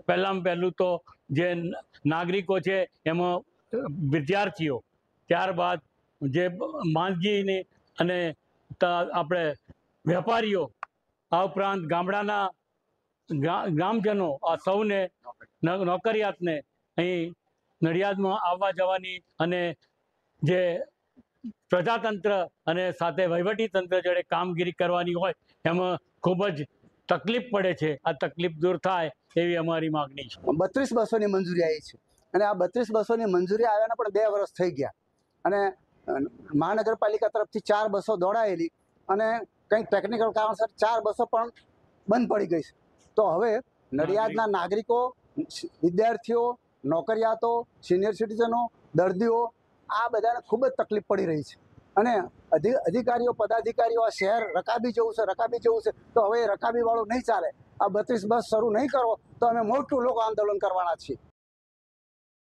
પહેલામાં પહેલું તો જે નાગરિકો છે એમાં વિદ્યાર્થીઓ, ત્યારબાદ જે માંદગીની અને આપણે વેપારીઓ, આ ઉપરાંત ગામડાના ગામજનો, આ સૌને નોકરિયાતને અહીં નડિયાદમાં આવવા જવાની અને જે પ્રજાતંત્ર અને સાથે વહીવટી તંત્ર જોડે કામગીરી કરવાની હોય એમાં ખૂબ જ તકલીફ પડે છે। આ તકલીફ દૂર થાય એવી અમારી માગણી છે। 32 બસોની મંજૂરી આવી છે અને આ 32 બસોની મંજૂરી આવ્યાના પણ 2 વર્ષ થઈ ગયા અને મહાનગરપાલિકા તરફથી 4 બસો દોડાયેલી અને કંઈક ટેકનિકલ કારણસર 4 બસો પણ બંધ પડી ગઈ છે। તો હવે નડિયાદના નાગરિકો, વિદ્યાર્થીઓ, નોકરિયાતો, સિનિયર સિટીઝનો, દર્દીઓ, આ બધાને ખૂબ જ તકલીફ પડી રહી છે અને અધિકારીઓ, પદાધિકારીઓ આ શહેર રકાબી જવું છે તો હવે રકાબીવાળું નહીં ચાલે। આ 32 બસ શરૂ નહીં કરો તો અમે મોટું લોકો આંદોલન કરવાના છીએ।